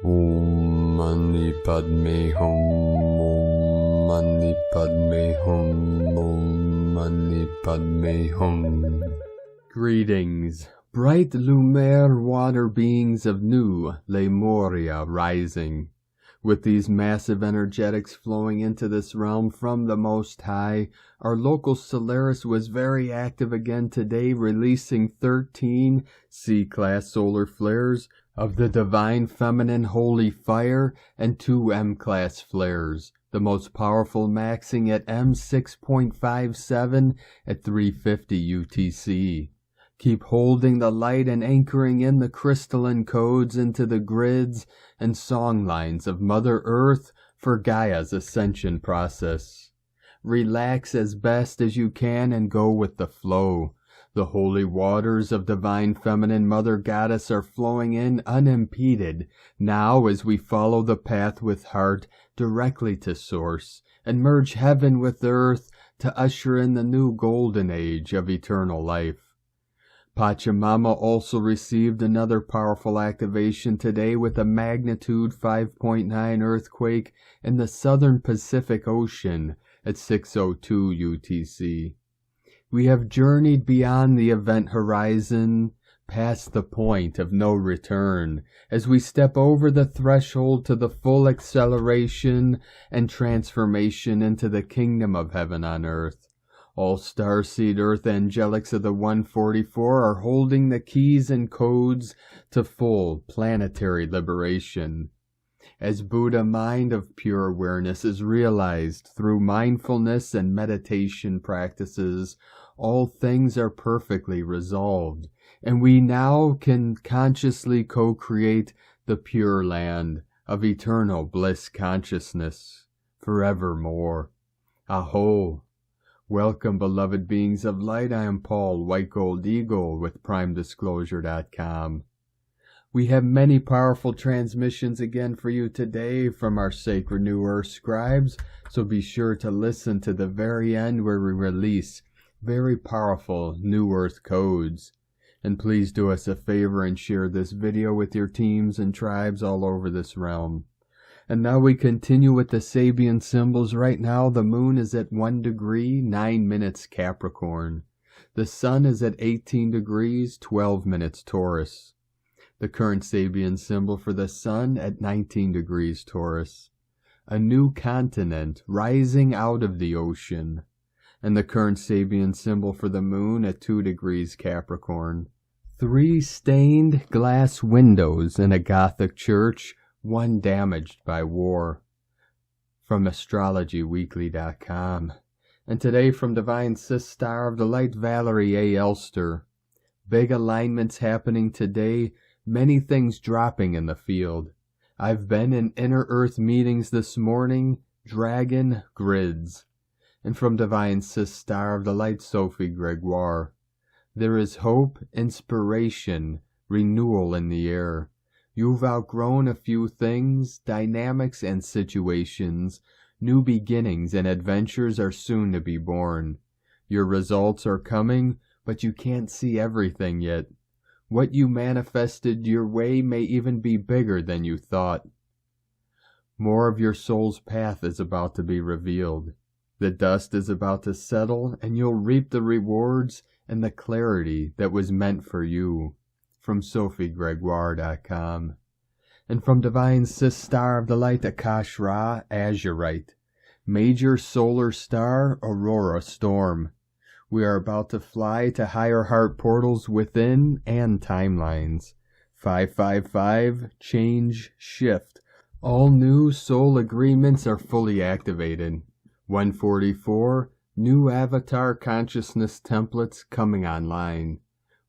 Om Mani Padme Hum, Om Mani Padme Hum, Om Mani Padme Hum. Greetings, bright Lumiere water beings of new Lemuria rising. With these massive energetics flowing into this realm from the Most High, our local Solaris was very active again today, releasing 13 C-class solar flares of the Divine Feminine Holy Fire and 2 M-class flares, the most powerful maxing at M6.57 at 350 UTC. Keep holding the light and anchoring in the crystalline codes into the grids and song lines of Mother Earth for Gaia's Ascension process. Relax as best as you can and go with the flow. The holy waters of Divine Feminine Mother Goddess are flowing in unimpeded now as we follow the path with heart directly to Source and merge heaven with earth to usher in the new golden age of eternal life. Pachamama also received another powerful activation today with a magnitude 5.9 earthquake in the southern Pacific Ocean at 6:02 UTC. We have journeyed beyond the event horizon, past the point of no return, as we step over the threshold to the full acceleration and transformation into the kingdom of heaven on earth. All Starseed Earth Angelics of the 144 are holding the keys and codes to full planetary liberation. As Buddha mind of pure awareness is realized through mindfulness and meditation practices, all things are perfectly resolved, and we now can consciously co-create the pure land of eternal bliss consciousness forevermore. Aho! Welcome, beloved beings of light. I am Paul, White Gold Eagle with PrimeDisclosure.com. We have many powerful transmissions again for you today from our sacred New Earth scribes, so be sure to listen to the very end where we release very powerful New Earth codes. And please do us a favor and share this video with your teams and tribes all over this realm. And now we continue with the Sabian symbols. Right now the moon is at 1 degree, 9 minutes Capricorn. The sun is at 18 degrees, 12 minutes Taurus. The current Sabian symbol for the sun at 19 degrees Taurus. A new continent rising out of the ocean. And the current Sabian symbol for the moon at 2 degrees Capricorn. 3 stained glass windows in a Gothic church, 1 damaged by war. From astrologyweekly.com. And today from Divine Star of the Light, Valerie A. Elster. Big alignments happening today, many things dropping in the field. I've been in inner earth meetings this morning, dragon grids. And from Divine Star of the Light, Sophie Gregoire. There is hope, inspiration, renewal in the air. You've outgrown a few things, dynamics and situations. New beginnings and adventures are soon to be born. Your results are coming, but you can't see everything yet. What you manifested your way may even be bigger than you thought. More of your soul's path is about to be revealed. The dust is about to settle, and you'll reap the rewards and the clarity that was meant for you. From SophieGregoire.com. And from Divine Star of the Light, Akash Ra, Azurite. Major solar star, Aurora storm. We are about to fly to higher heart portals within and timelines. 555, change, shift. All new soul agreements are fully activated. 144, new avatar consciousness templates coming online.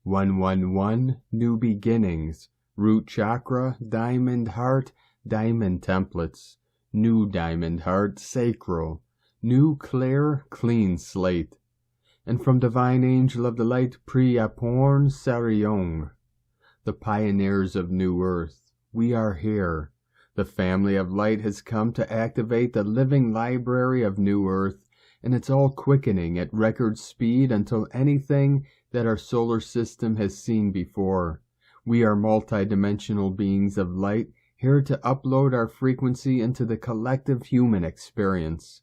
111, new beginnings, root chakra, diamond heart, diamond templates, new diamond heart, sacral, new clear, clean slate. And from Divine Angel of the Light, Priapon Sariong, the pioneers of New Earth, we are here. The family of light has come to activate the living library of New Earth, and it's all quickening at record speed until anything that our solar system has seen before. We are multidimensional beings of light here to upload our frequency into the collective human experience.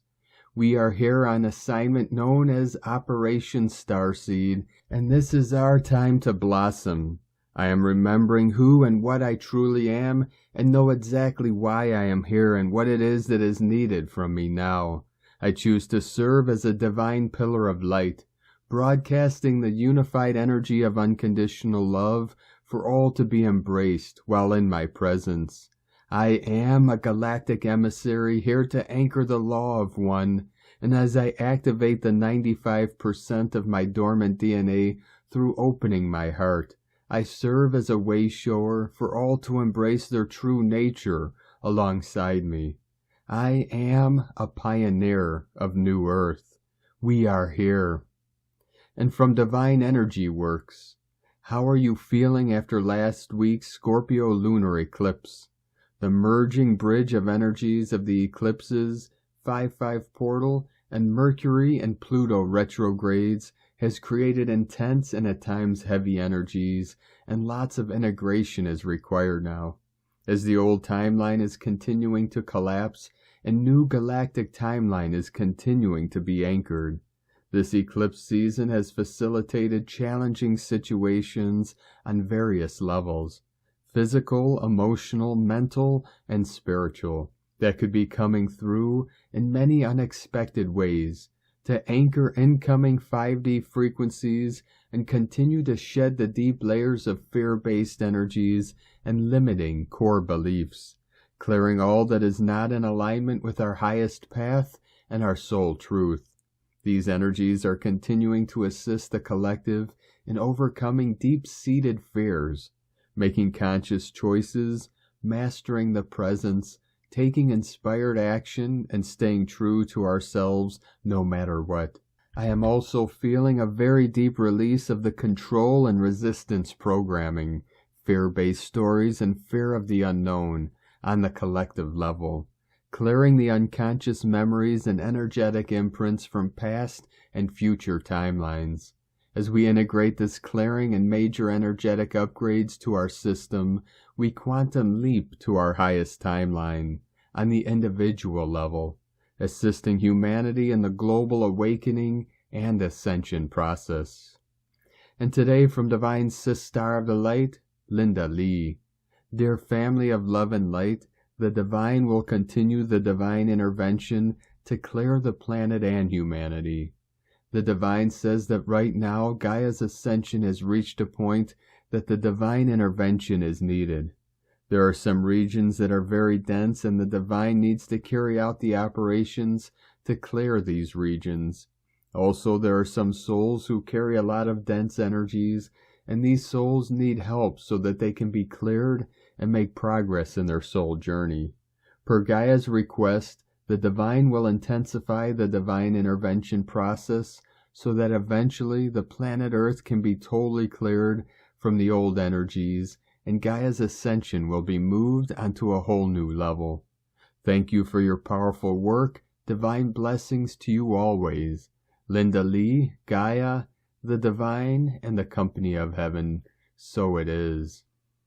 We are here on assignment known as Operation Starseed, and this is our time to blossom. I am remembering who and what I truly am, and know exactly why I am here and what it is that is needed from me now. I choose to serve as a divine pillar of light, broadcasting the unified energy of unconditional love for all to be embraced while in my presence. I am a galactic emissary here to anchor the law of one, and as I activate the 95% of my dormant DNA through opening my heart, I serve as a wayshower for all to embrace their true nature alongside me. I am a pioneer of New Earth. We are here. And from Divine Energy Works, how are you feeling after last week's Scorpio lunar eclipse? The merging bridge of energies of the eclipses, 5-5 portal, and Mercury and Pluto retrogrades has created intense and at times heavy energies, and lots of integration is required now. As the old timeline is continuing to collapse, a new galactic timeline is continuing to be anchored. This eclipse season has facilitated challenging situations on various levels, physical, emotional, mental, and spiritual, that could be coming through in many unexpected ways to anchor incoming 5D frequencies and continue to shed the deep layers of fear-based energies and limiting core beliefs, clearing all that is not in alignment with our highest path and our soul truth. These energies are continuing to assist the collective in overcoming deep-seated fears, making conscious choices, mastering the presence, taking inspired action, and staying true to ourselves no matter what. I am also feeling a very deep release of the control and resistance programming, fear-based stories, and fear of the unknown on the collective level, clearing the unconscious memories and energetic imprints from past and future timelines. As we integrate this clearing and major energetic upgrades to our system, we quantum leap to our highest timeline on the individual level, assisting humanity in the global awakening and ascension process. And today from Divine Sister of the Light, Linda Lee. Dear family of love and light, the Divine will continue the divine intervention to clear the planet and humanity. The Divine says that right now Gaia's ascension has reached a point that the divine intervention is needed. There are some regions that are very dense, and the Divine needs to carry out the operations to clear these regions. Also, there are some souls who carry a lot of dense energies, and these souls need help so that they can be cleared and make progress in their soul journey. Per Gaia's request, the Divine will intensify the divine intervention process so that eventually the planet Earth can be totally cleared from the old energies, and Gaia's ascension will be moved onto a whole new level. Thank you for your powerful work. Divine blessings to you always. Linda Lee, Gaia, the Divine, and the company of heaven. So it is.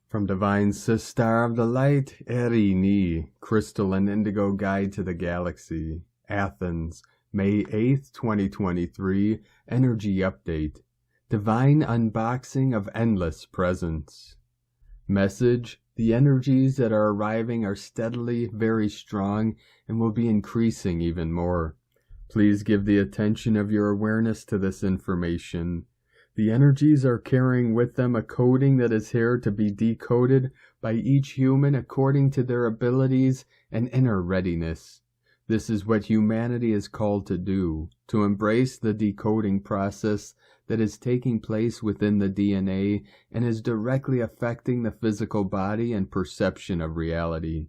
From Divine Sister of the Light, Erini, Crystal and Indigo Guide to the Galaxy, Athens, May 8th, 2023, Energy Update. Divine Unboxing of Endless Presence. Message: the energies that are arriving are steadily very strong and will be increasing even more. Please give the attention of your awareness to this information. The energies are carrying with them a coding that is here to be decoded by each human according to their abilities and inner readiness. This is what humanity is called to do, to embrace the decoding process that is taking place within the DNA and is directly affecting the physical body and perception of reality.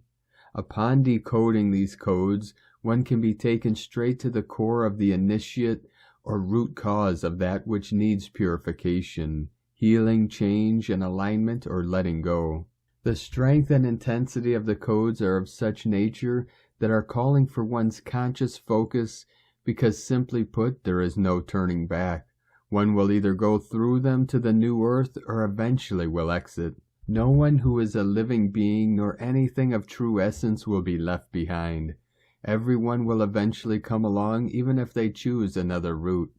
Upon decoding these codes, one can be taken straight to the core of the initiate or root cause of that which needs purification, healing, change, and alignment or letting go. The strength and intensity of the codes are of such nature that are calling for one's conscious focus because, simply put, there is no turning back. One will either go through them to the new earth or eventually will exit. No one who is a living being nor anything of true essence will be left behind. Everyone will eventually come along, even if they choose another route.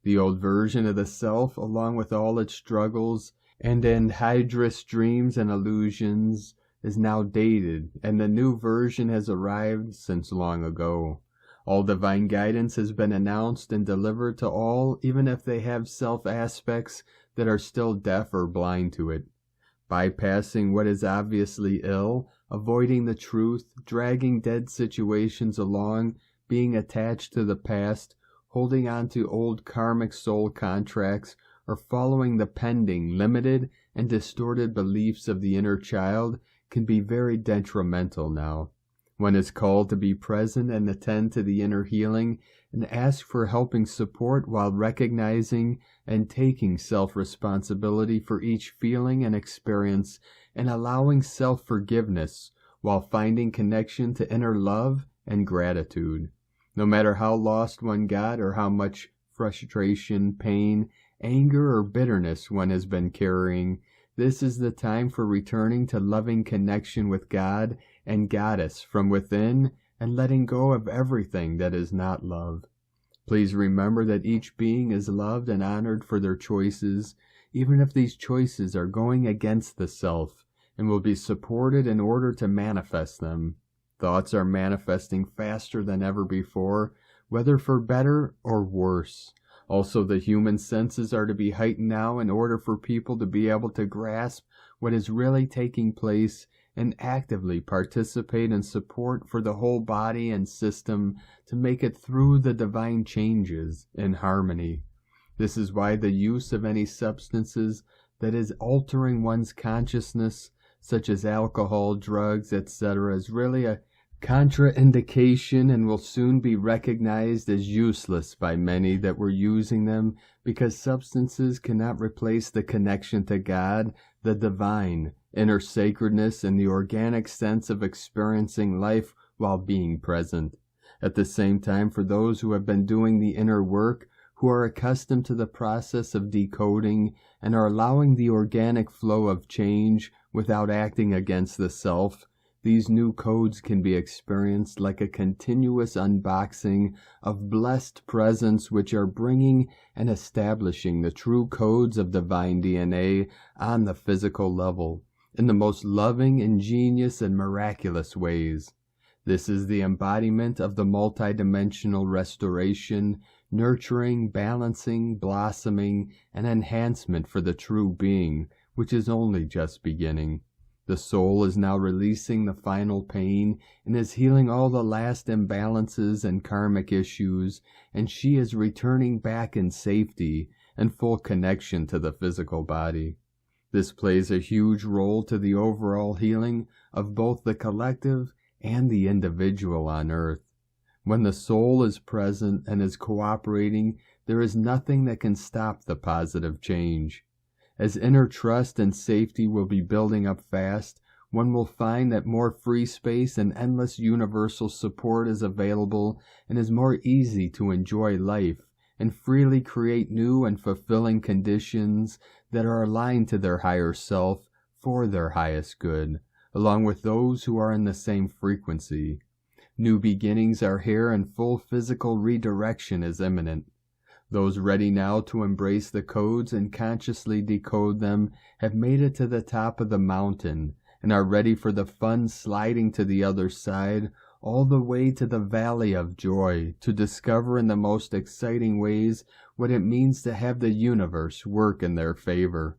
The old version of the self, along with all its struggles and anhydrous dreams and illusions, is now dated, and the new version has arrived since long ago. All divine guidance has been announced and delivered to all, even if they have self-aspects that are still deaf or blind to it. Bypassing what is obviously ill, avoiding the truth, dragging dead situations along, being attached to the past, holding on to old karmic soul contracts, or following the pending, limited, and distorted beliefs of the inner child can be very detrimental now. One is called to be present and attend to the inner healing and ask for helping support while recognizing and taking self-responsibility for each feeling and experience and allowing self-forgiveness while finding connection to inner love and gratitude. No matter how lost one got or how much frustration, pain, anger, or bitterness one has been carrying, this is the time for returning to loving connection with God and Goddess from within and letting go of everything that is not love. Please remember that each being is loved and honored for their choices, even if these choices are going against the self, and will be supported in order to manifest them. Thoughts are manifesting faster than ever before, whether for better or worse. Also, the human senses are to be heightened now in order for people to be able to grasp what is really taking place and actively participate in support for the whole body and system to make it through the divine changes in harmony. This is why the use of any substances that is altering one's consciousness, such as alcohol, drugs, etc., is really a contraindication and will soon be recognized as useless by many that were using them, because substances cannot replace the connection to God, the divine, inner sacredness, and the organic sense of experiencing life while being present. At the same time, for those who have been doing the inner work, who are accustomed to the process of decoding and are allowing the organic flow of change without acting against the self, these new codes can be experienced like a continuous unboxing of blessed presence which are bringing and establishing the true codes of divine DNA on the physical level in the most loving, ingenious, and miraculous ways. This is the embodiment of the multidimensional restoration, nurturing, balancing, blossoming, and enhancement for the true being, which is only just beginning. The soul is now releasing the final pain and is healing all the last imbalances and karmic issues, and she is returning back in safety and full connection to the physical body. This plays a huge role to the overall healing of both the collective and the individual on Earth. When the soul is present and is cooperating, there is nothing that can stop the positive change. As inner trust and safety will be building up fast, one will find that more free space and endless universal support is available and is more easy to enjoy life and freely create new and fulfilling conditions that are aligned to their higher self for their highest good, along with those who are in the same frequency. New beginnings are here and full physical redirection is imminent. Those ready now to embrace the codes and consciously decode them have made it to the top of the mountain and are ready for the fun sliding to the other side, all the way to the valley of joy, to discover in the most exciting ways what it means to have the universe work in their favor.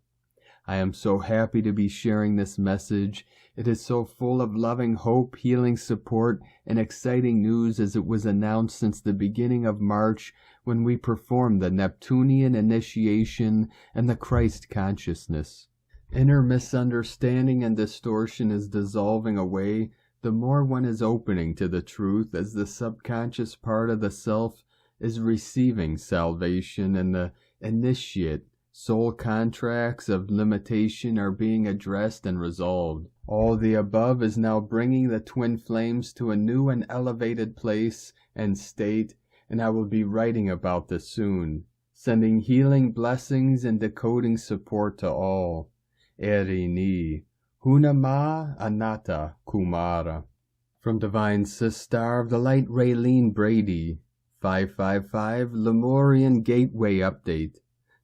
I am so happy to be sharing this message. It is so full of loving hope, healing support, and exciting news as it was announced since the beginning of March when we performed the Neptunian initiation and the Christ consciousness. Inner misunderstanding and distortion is dissolving away the more one is opening to the truth, as the subconscious part of the self is receiving salvation and the initiate soul contracts of limitation are being addressed and resolved. All the above is now bringing the twin flames to a new and elevated place and state, and I will be writing about this soon, sending healing blessings and decoding support to all. Erini, Hunama Anatta Kumara. From Divine Sistar of the Light Raylene Brady, 555 Lemurian Gateway Update.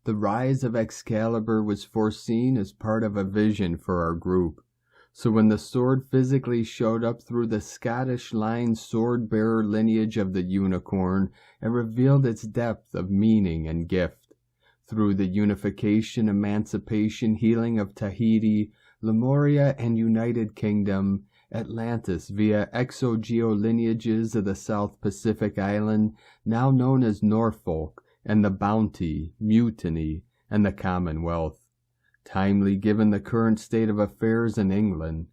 The rise of Excalibur was foreseen as part of a vision for our group. So when the sword physically showed up through the Scottish line sword-bearer lineage of the unicorn, it revealed its depth of meaning and gift. Through the unification, emancipation, healing of Tahiti, Lemuria and United Kingdom, Atlantis via exogeo lineages of the South Pacific Island, now known as Norfolk, and the Bounty, Mutiny, and the Commonwealth. Timely given the current state of affairs in England.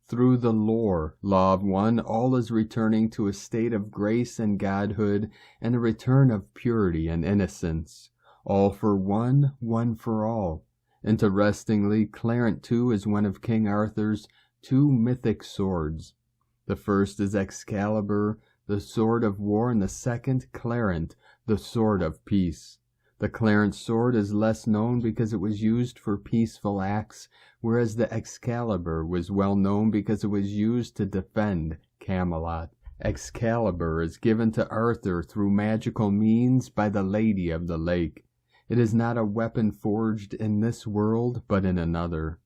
Through the lore, Law of One, all is returning to a state of grace and godhood, and a return of purity and innocence. All for one, one for all. Interestingly, Clarent too is one of King Arthur's 2 mythic swords. The first is Excalibur, the sword of war, and the second, Clarent, the sword of peace. The Clarent sword is less known because it was used for peaceful acts, whereas the Excalibur was well known because it was used to defend Camelot. Excalibur is given to Arthur through magical means by the Lady of the Lake. It is not a weapon forged in this world, but in another.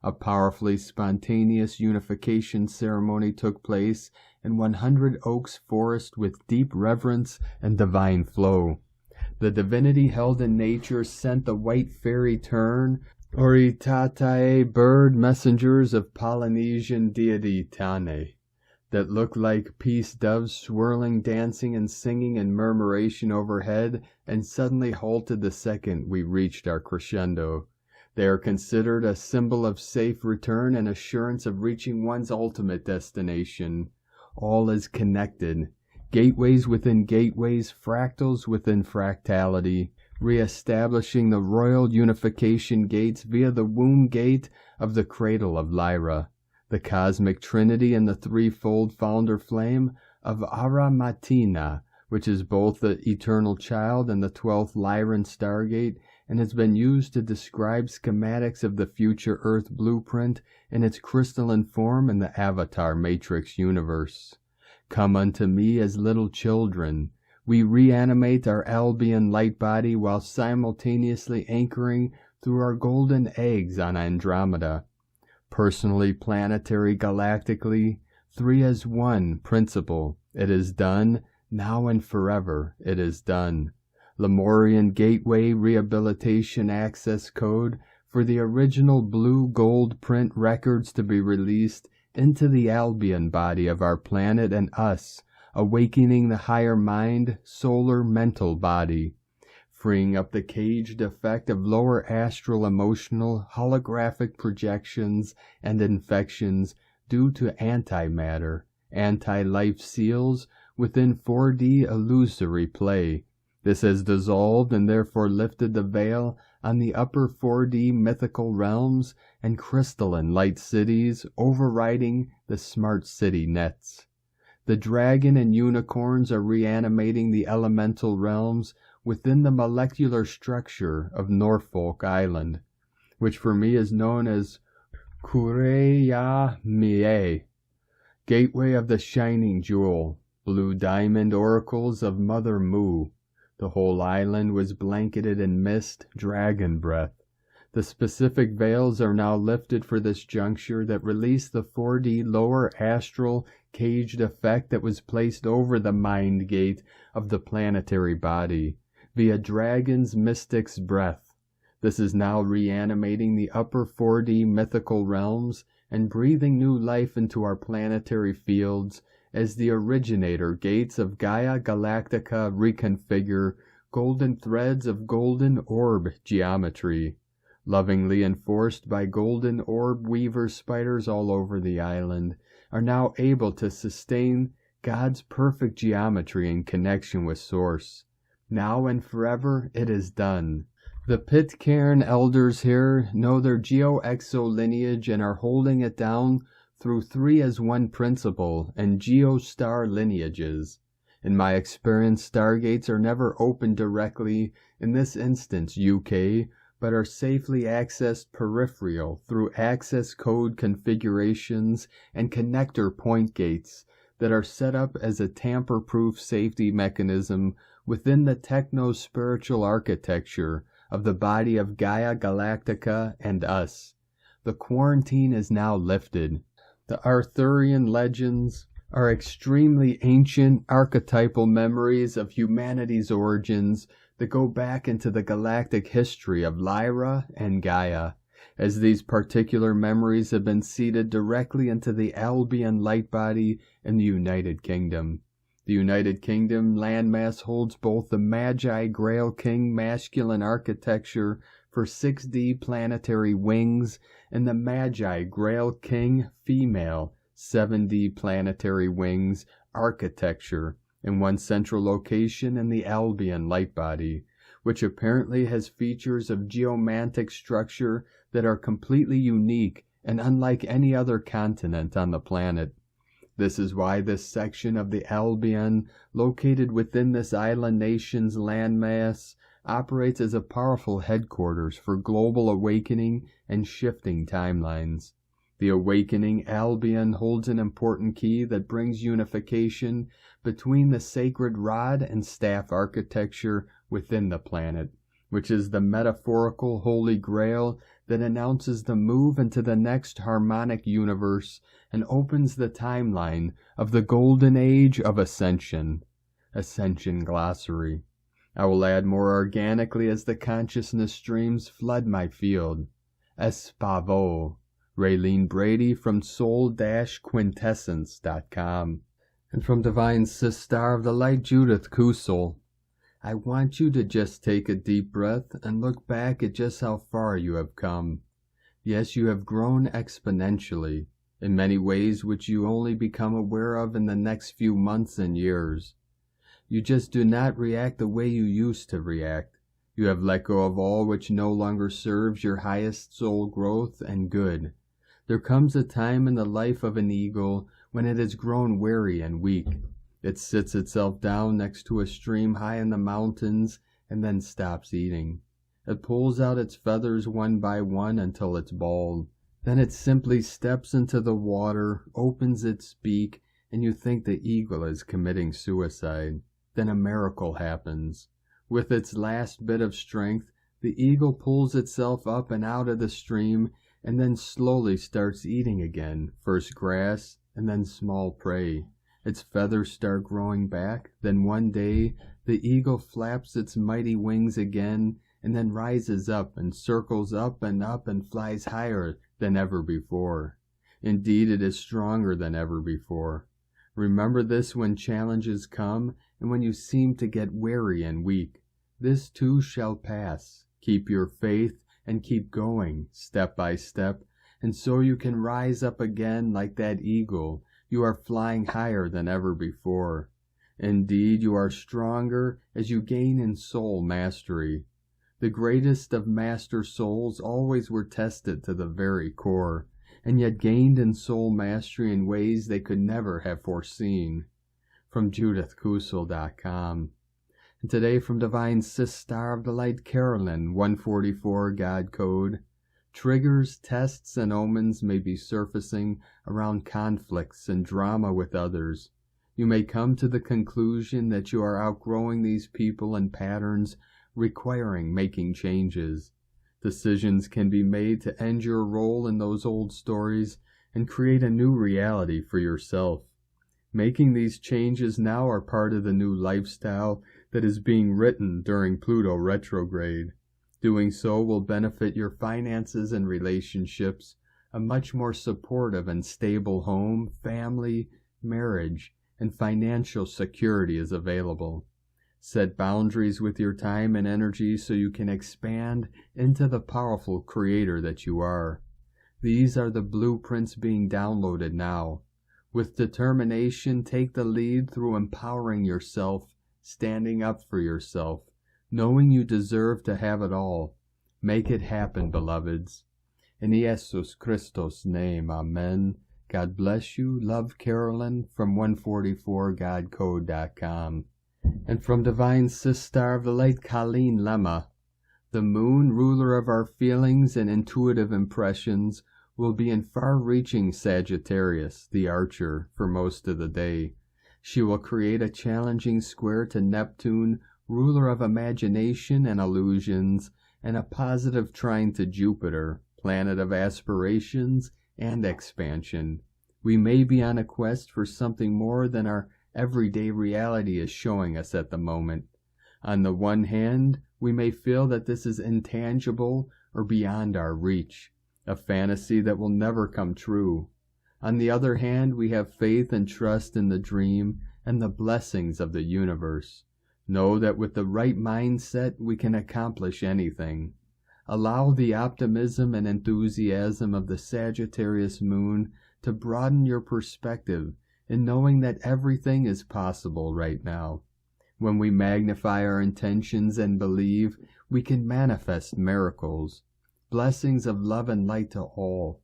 A powerfully spontaneous unification ceremony took place in 100 Oaks Forest with deep reverence and divine flow. The divinity held in nature sent the white fairy tern, Oritatae bird messengers of Polynesian deity Tane, that looked like peace doves swirling, dancing, and singing in murmuration overhead, and suddenly halted the second we reached our crescendo. They are considered a symbol of safe return and assurance of reaching one's ultimate destination. All is connected. Gateways within gateways, fractals within fractality, re-establishing the royal unification gates via the womb gate of the cradle of Lyra, the cosmic trinity and the threefold founder flame of Aramatina, which is both the eternal child and the 12th Lyran stargate, and has been used to describe schematics of the future Earth blueprint in its crystalline form in the Avatar Matrix universe. Come unto me as little children. We reanimate our Albion light body while simultaneously anchoring through our golden eggs on Andromeda. Personally, planetary, galactically, 3 as 1 principle. It is done, now and forever. It is done. Lemurian Gateway Rehabilitation Access Code for the original blue gold print records to be released into the Albion body of our planet and us, awakening the higher mind, solar mental body, freeing up the caged effect of lower astral emotional holographic projections and infections due to antimatter, anti-life seals within 4D illusory play. This has dissolved and therefore lifted the veil on the upper 4D mythical realms and crystalline light cities, overriding the smart city nets. The dragon and unicorns are reanimating the elemental realms within the molecular structure of Norfolk Island, which for me is known as Kureya Mie, gateway of the shining jewel, blue diamond oracles of Mother Mu. The whole island was blanketed in mist, dragon breath. The specific veils are now lifted for this juncture that release the 4D lower astral caged effect that was placed over the mind gate of the planetary body, via dragon's mystic's breath. This is now reanimating the upper 4D mythical realms and breathing new life into our planetary fields as the originator gates of Gaia Galactica reconfigure golden threads of golden orb geometry, lovingly enforced by golden orb weaver spiders all over the island, are now able to sustain God's perfect geometry in connection with Source. Now and forever it is done. The Pitcairn elders here know their geo-exo lineage and are holding it down through 3 as 1 principle and geo-star lineages. In my experience, stargates are never opened directly, in this instance UK, but are safely accessed peripheral through access code configurations and connector point gates that are set up as a tamper-proof safety mechanism within the techno-spiritual architecture of the body of Gaia Galactica and us. The quarantine is now lifted. The Arcturian legends are extremely ancient archetypal memories of humanity's origins that go back into the galactic history of Lyra and Gaia, as these particular memories have been seeded directly into the Albion light body in the United Kingdom. The United Kingdom landmass holds both the Magi Grail King masculine architecture for 6D planetary wings and the Magi Grail King female 7D planetary wings architecture in one central location in the Albion light body, which apparently has features of geomantic structure that are completely unique and unlike any other continent on the planet. This is why this section of the Albion, located within this island nation's landmass, operates as a powerful headquarters for global awakening and shifting timelines. The awakening Albion holds an important key that brings unification between the sacred rod and staff architecture within the planet, which is the metaphorical Holy Grail that announces the move into the next harmonic universe and opens the timeline of the golden age of Ascension. Ascension Glossary. I will add more organically as the consciousness streams flood my field. Espavo. Raylene Brady from soul-quintessence.com. And from Divine Sister of the Light, Judith Kusel. I want you to just take a deep breath and look back at just how far you have come. Yes, you have grown exponentially, in many ways which you only become aware of in the next few months and years. You just do not react the way you used to react. You have let go of all which no longer serves your highest soul growth and good. There comes a time in the life of an eagle when it has grown weary and weak. It sits itself down next to a stream high in the mountains and then stops eating. It pulls out its feathers one by one until it's bald. Then it simply steps into the water, opens its beak, and you think the eagle is committing suicide. Then a miracle happens. With its last bit of strength, the eagle pulls itself up and out of the stream and then slowly starts eating again, first grass and then small prey. Its feathers start growing back, then one day the eagle flaps its mighty wings again and then rises up and circles up and flies higher than ever before. Indeed, it is stronger than ever before. Remember this when challenges come and when you seem to get weary and weak. This too shall pass. Keep your faith and keep going, step by step, and so you can rise up again like that eagle. You are flying higher than ever before. Indeed, you are stronger as you gain in soul mastery. The greatest of master souls always were tested to the very core, and yet gained in soul mastery in ways they could never have foreseen. From JudithKusel.com. And today from Divine Sister of the Light, Carolyn, 144 God Code. Triggers, tests, and omens may be surfacing around conflicts and drama with others. You may come to the conclusion that you are outgrowing these people and patterns requiring making changes. Decisions can be made to end your role in those old stories and create a new reality for yourself. Making these changes now are part of the new lifestyle that is being written during Pluto retrograde. Doing so will benefit your finances and relationships. A much more supportive and stable home, family, marriage, and financial security is available. Set boundaries with your time and energy so you can expand into the powerful creator that you are. These are the blueprints being downloaded now. With determination, take the lead through empowering yourself, standing up for yourself, knowing you deserve to have it all. Make it happen, beloveds. In Jesus Christos' name, amen. God bless you. Love, Carolyn, from 144godcode.com. And from Divine Sister of the Light, Colleen Lemma. The moon, ruler of our feelings and intuitive impressions, will be in far-reaching Sagittarius, the Archer, for most of the day. She will create a challenging square to Neptune, ruler of imagination and illusions, and a positive trine to Jupiter, planet of aspirations and expansion. We may be on a quest for something more than our everyday reality is showing us at the moment. On the one hand, we may feel that this is intangible or beyond our reach, a fantasy that will never come true. On the other hand, we have faith and trust in the dream and the blessings of the universe. Know that with the right mindset, we can accomplish anything. Allow the optimism and enthusiasm of the Sagittarius moon to broaden your perspective in knowing that everything is possible right now. When we magnify our intentions and believe, we can manifest miracles, blessings of love and light to all.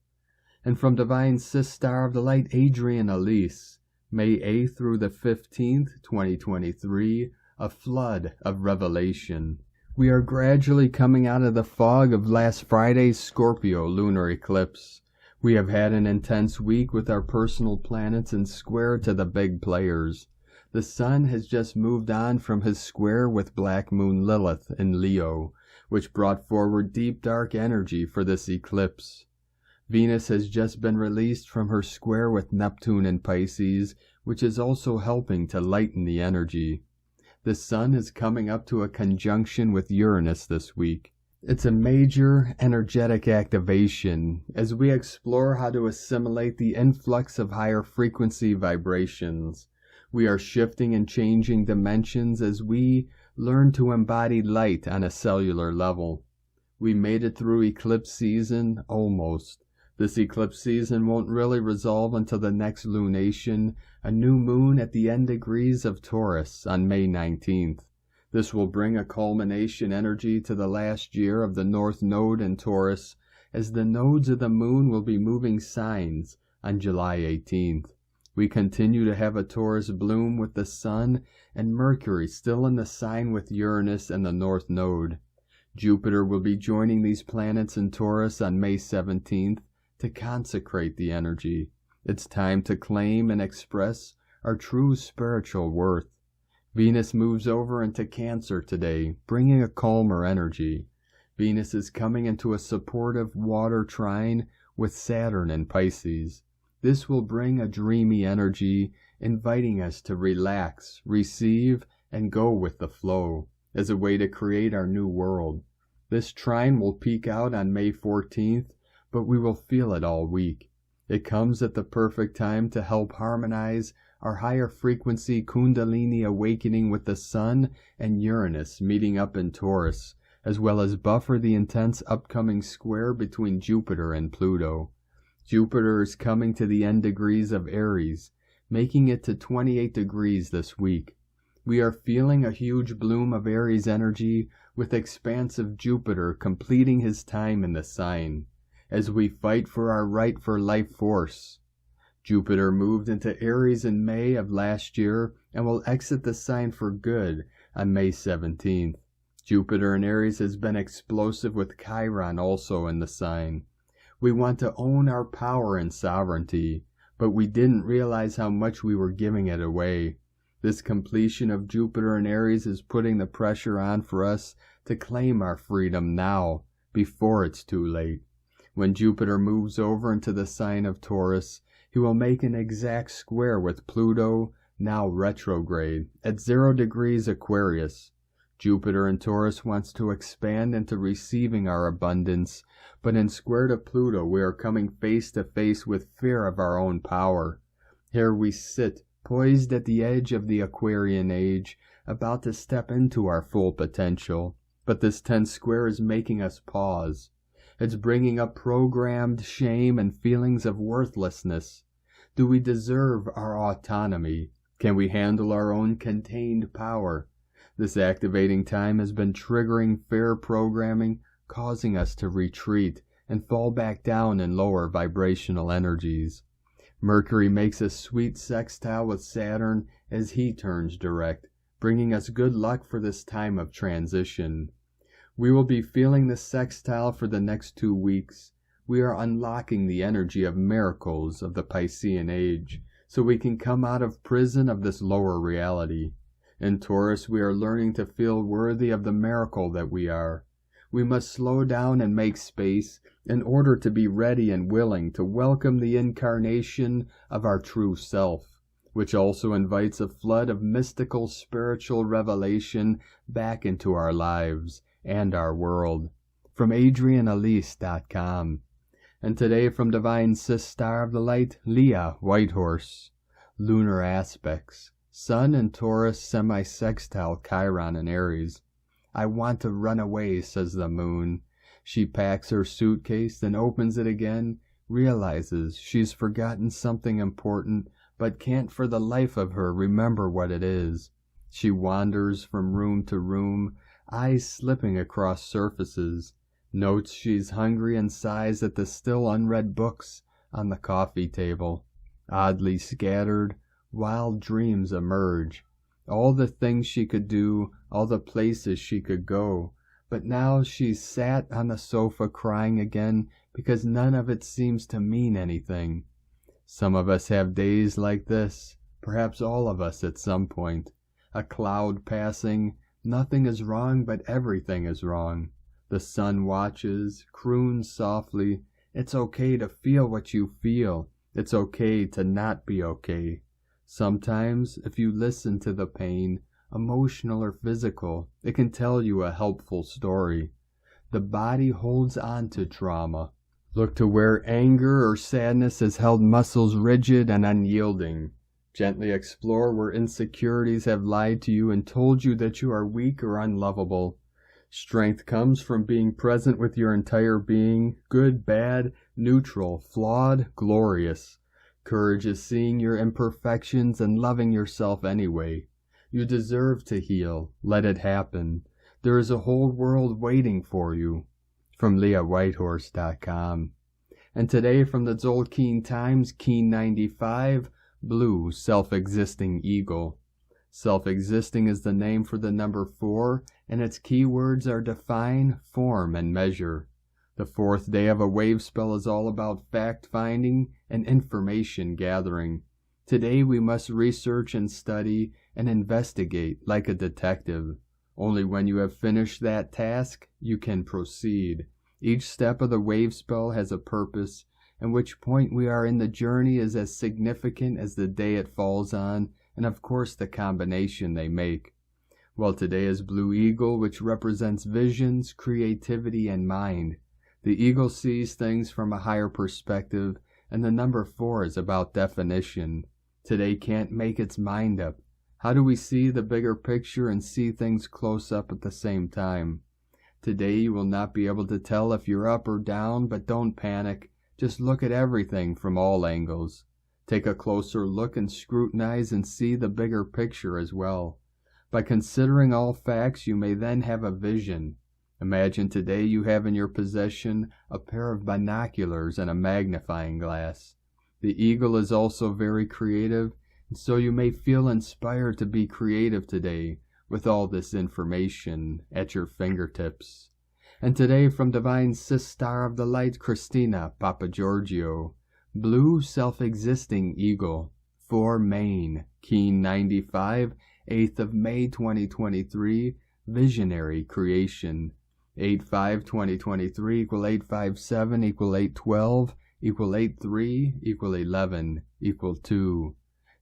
And from Divine Sister of the Light, Adrian Elise, May 8th through the 15th, 2023, a flood of revelation. We are gradually coming out of the fog of last Friday's Scorpio lunar eclipse. We have had an intense week with our personal planets in square to the big players. The Sun has just moved on from his square with Black Moon Lilith in Leo, which brought forward deep dark energy for this eclipse. Venus has just been released from her square with Neptune in Pisces, which is also helping to lighten the energy. The Sun is coming up to a conjunction with Uranus this week. It's a major energetic activation as we explore how to assimilate the influx of higher frequency vibrations. We are shifting and changing dimensions as we learn to embody light on a cellular level. We made it through eclipse season, almost. This eclipse season won't really resolve until the next lunation, a new moon at the end degrees of Taurus on May 19th. This will bring a culmination energy to the last year of the North Node in Taurus, as the nodes of the moon will be moving signs on July 18th. We continue to have a Taurus bloom with the Sun and Mercury still in the sign with Uranus and the North Node. Jupiter will be joining these planets in Taurus on May 17th to consecrate the energy. It's time to claim and express our true spiritual worth. Venus moves over into Cancer today, bringing a calmer energy. Venus is coming into a supportive water trine with Saturn in Pisces. This will bring a dreamy energy, inviting us to relax, receive, and go with the flow, as a way to create our new world. This trine will peak out on May 14th, but we will feel it all week. It comes at the perfect time to help harmonize our higher frequency Kundalini awakening with the Sun and Uranus meeting up in Taurus, as well as buffer the intense upcoming square between Jupiter and Pluto. Jupiter is coming to the end degrees of Aries, making it to 28 degrees this week. We are feeling a huge bloom of Aries energy with expansive Jupiter completing his time in the sign, as we fight for our right for life force. Jupiter moved into Aries in May of last year and will exit the sign for good on May 17th. Jupiter in Aries has been explosive with Chiron also in the sign. We want to own our power and sovereignty, but we didn't realize how much we were giving it away. This completion of Jupiter in Aries is putting the pressure on for us to claim our freedom now, before it's too late. When Jupiter moves over into the sign of Taurus, he will make an exact square with Pluto, now retrograde, at 0 degrees Aquarius. Jupiter in Taurus wants to expand into receiving our abundance, but in square to Pluto we are coming face to face with fear of our own power. Here we sit, poised at the edge of the Aquarian age, about to step into our full potential, but this tense square is making us pause. It's bringing up programmed shame and feelings of worthlessness. Do we deserve our autonomy? Can we handle our own contained power? This activating time has been triggering fair programming, causing us to retreat and fall back down in lower vibrational energies. Mercury makes a sweet sextile with Saturn as he turns direct, bringing us good luck for this time of transition. We will be feeling the sextile for the next 2 weeks. We are unlocking the energy of miracles of the Piscean age, so we can come out of prison of this lower reality. In Taurus, we are learning to feel worthy of the miracle that we are. We must slow down and make space in order to be ready and willing to welcome the incarnation of our true self, which also invites a flood of mystical spiritual revelation back into our lives and our world. From AdrianElise.com. And today from Divine Star of the Light, Leah Whitehorse. Lunar aspects. Sun in Taurus, semi-sextile Chiron in Aries. I want to run away, says the moon. She packs her suitcase, then opens it again, realizes she's forgotten something important, but can't for the life of her remember what it is. She wanders from room to room, eyes slipping across surfaces, notes she's hungry and sighs at the still unread books on the coffee table. Oddly scattered, wild dreams emerge. All the things she could do, all the places she could go. But now she's sat on the sofa crying again because none of it seems to mean anything. Some of us have days like this, perhaps all of us at some point. A cloud passing, nothing is wrong but everything is wrong. The sun watches, croons softly. It's okay to feel what you feel. It's okay to not be okay. Sometimes, if you listen to the pain, emotional or physical, it can tell you a helpful story. The body holds on to trauma. Look to where anger or sadness has held muscles rigid and unyielding. Gently explore where insecurities have lied to you and told you that you are weak or unlovable. Strength comes from being present with your entire being, good, bad, neutral, flawed, glorious. Courage is seeing your imperfections and loving yourself anyway. You deserve to heal. Let it happen. There is a whole world waiting for you. From LeahWhitehorse.com. And today from the Tzolk'in Times, Keen 95, Blue, Self-Existing Eagle. Self-existing is the name for the number 4, and its keywords are define, form, and measure. The 4th day of a wave spell is all about fact-finding and information gathering. Today we must research and study and investigate like a detective. Only when you have finished that task, you can proceed. Each step of the wave spell has a purpose, and which point we are in the journey is as significant as the day it falls on, and of course the combination they make. Well, today is Blue Eagle, which represents visions, creativity, and mind. The eagle sees things from a higher perspective, and the number 4 is about definition. Today can't make its mind up. How do we see the bigger picture and see things close up at the same time? Today you will not be able to tell if you're up or down, but don't panic. Just look at everything from all angles. Take a closer look and scrutinize and see the bigger picture as well. By considering all facts, you may then have a vision. Imagine today you have in your possession a pair of binoculars and a magnifying glass. The eagle is also very creative, and so you may feel inspired to be creative today with all this information at your fingertips. And today from Divine Star of the Light, Christina Papagiorgio, Blue Self-Existing Eagle, 4 Maine, Keen 95, 8th of May 2023, Visionary Creation. 8/5/2023 equal 857 equal 812 equal 83 equal 11 equal 2.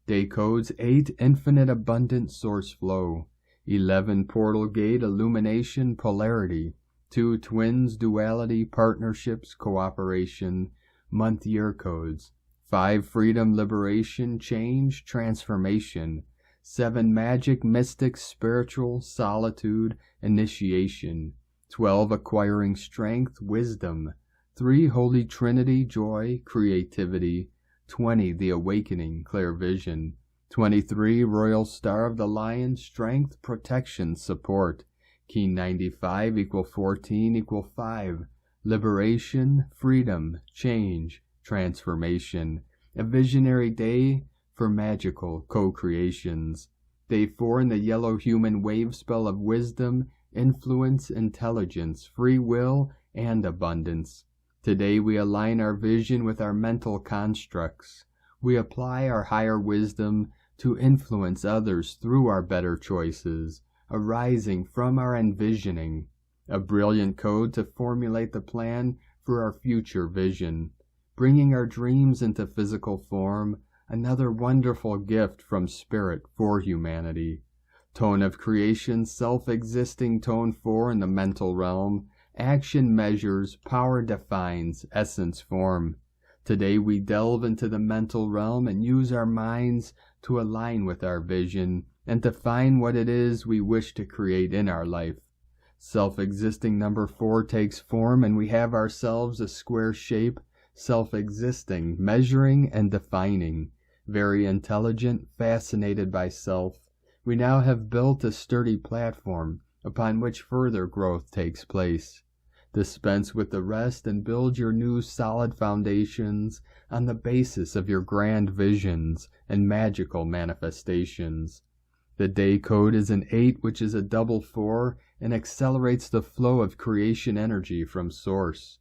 Day codes 8 Infinite Abundant Source Flow, 11 Portal Gate Illumination Polarity, 2 Twins Duality Partnerships Cooperation. Month year codes 5 Freedom Liberation Change Transformation, 7 Magic Mystic Spiritual Solitude Initiation, 12 Acquiring Strength, Wisdom, 3 Holy Trinity, Joy, Creativity, 20 The Awakening, Clear Vision, 23 Royal Star of the Lion, Strength, Protection, Support, Keen 95 equal 14 equal 5, Liberation, Freedom, Change, Transformation, a visionary day for magical co-creations. Day 4 in the Yellow Human Wave Spell of Wisdom influence, intelligence, free will, and abundance. Today we align our vision with our mental constructs. We apply our higher wisdom to influence others through our better choices, arising from our envisioning, a brilliant code to formulate the plan for our future vision, bringing our dreams into physical form, another wonderful gift from Spirit for humanity. Tone of creation, self-existing tone 4 in the mental realm, action measures, power defines, essence form. Today we delve into the mental realm and use our minds to align with our vision and define what it is we wish to create in our life. Self-existing number 4 takes form and we have ourselves a square shape, self-existing, measuring and defining. Very intelligent, fascinated by self, we now have built a sturdy platform upon which further growth takes place. Dispense with the rest and build your new solid foundations on the basis of your grand visions and magical manifestations. The day code is an 8, which is a double 4 and accelerates the flow of creation energy from source.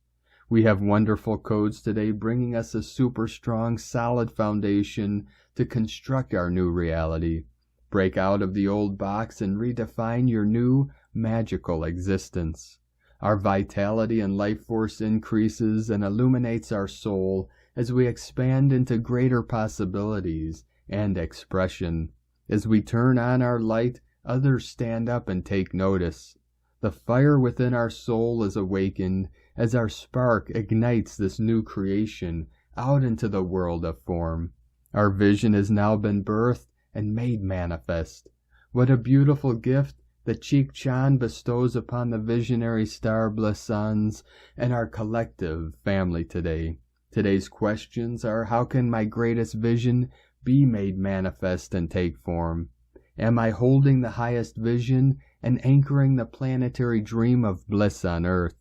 We have wonderful codes today bringing us a super strong, solid foundation to construct our new reality. Break out of the old box and redefine your new magical existence. Our vitality and life force increases and illuminates our soul as we expand into greater possibilities and expression. As we turn on our light, others stand up and take notice. The fire within our soul is awakened as our spark ignites this new creation out into the world of form. Our vision has now been birthed and made manifest. What a beautiful gift that Cheek Chan bestows upon the visionary star bliss sons and our collective family today. Today's questions are, how can my greatest vision be made manifest and take form? Am I holding the highest vision and anchoring the planetary dream of bliss on earth?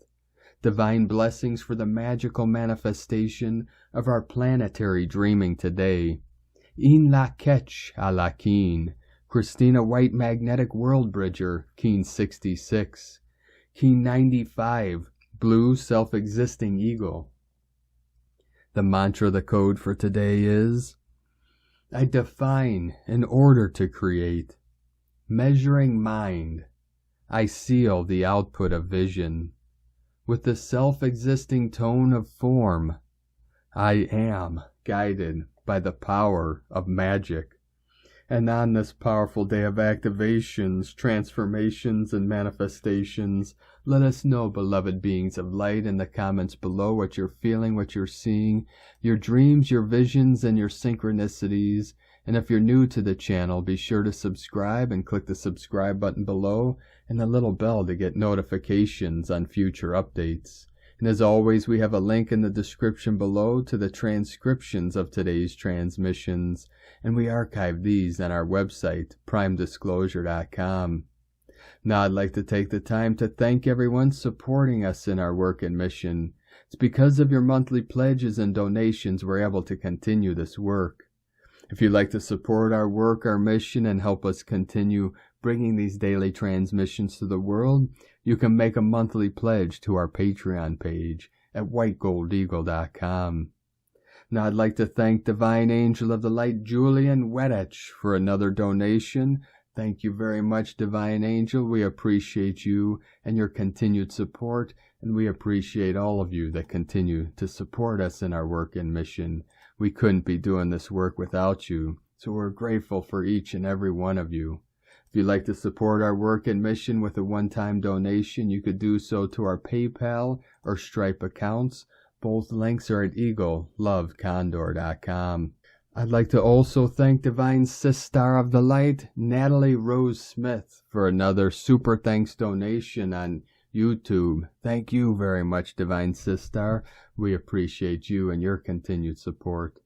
Divine blessings for the magical manifestation of our planetary dreaming today. In la ketch a la keen. Christina White Magnetic World Bridger, Keen 66. Keen 95, Blue Self-Existing Eagle. The mantra, the code for today is, I define in order to create. Measuring mind, I seal the output of vision. With the self-existing tone of form, I am guided by the power of magic. And on this powerful day of activations, transformations, and manifestations, let us know, beloved beings of light, in the comments below what you're feeling, what you're seeing, your dreams, your visions, and your synchronicities. And if you're new to the channel, be sure to subscribe and click the subscribe button below and the little bell to get notifications on future updates. And as always, we have a link in the description below to the transcriptions of today's transmissions, and we archive these on our website, primedisclosure.com. Now I'd like to take the time to thank everyone supporting us in our work and mission. It's because of your monthly pledges and donations we're able to continue this work. If you'd like to support our work, our mission, and help us continue bringing these daily transmissions to the world, you can make a monthly pledge to our Patreon page at whitegoldeagle.com. Now I'd like to thank Divine Angel of the Light Julian Wedich for another donation. Thank you very much, Divine Angel. We appreciate you and your continued support, and we appreciate all of you that continue to support us in our work and mission. We couldn't be doing this work without you, so we're grateful for each and every one of you. If you'd like to support our work and mission with a one-time donation, you could do so to our PayPal or Stripe accounts. Both links are at eaglelovecondor.com. I'd like to also thank Divine Sister of the Light, Natalie Rose Smith, for another super thanks donation on YouTube. Thank you very much, Divine Sister. We appreciate you and your continued support.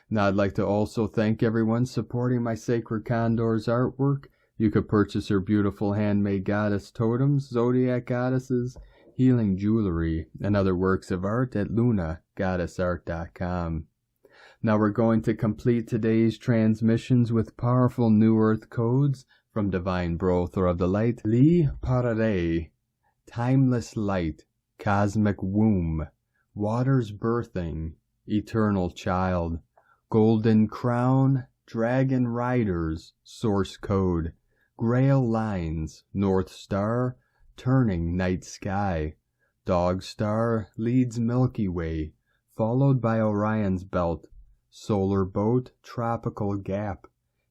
Now I'd like to also thank everyone supporting my Sacred Condor's artwork. You could purchase her beautiful handmade goddess totems, zodiac goddesses, healing jewelry, and other works of art at lunagoddessart.com. Now we're going to complete today's transmissions with powerful New Earth codes from divine brother of the light, Prairie, timeless light, cosmic womb, waters birthing, eternal child, golden crown, dragon riders, source code, grail lines, north star, turning night sky, dog star leads Milky Way, followed by Orion's belt, solar boat, tropical gap,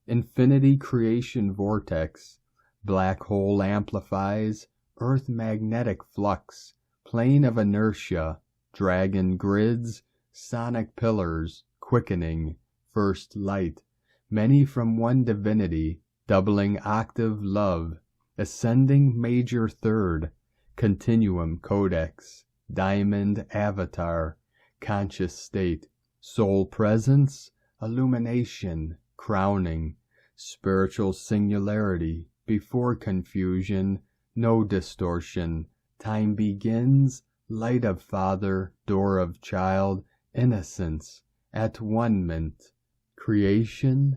infinity creation vortex, black hole amplifies, earth magnetic flux, plane of inertia, dragon grids, sonic pillars, quickening, first light, many from one divinity, doubling octave love, ascending major third, continuum codex, diamond avatar, conscious state, soul presence, illumination, crowning, spiritual singularity, before confusion, no distortion, time begins, light of father, door of child, innocence, at one-ment, creation,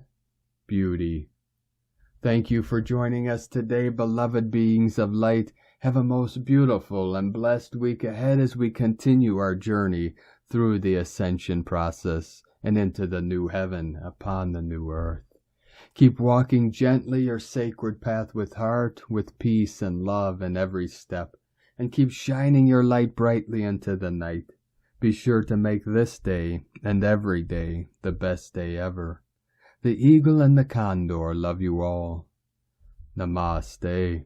beauty. Thank you for joining us today, beloved beings of light. Have a most beautiful and blessed week ahead as we continue our journey through the ascension process and into the new heaven upon the new earth. Keep walking gently your sacred path with heart, with peace and love in every step, and keep shining your light brightly into the night. Be sure to make this day and every day the best day ever. The eagle and the condor love you all. Namaste.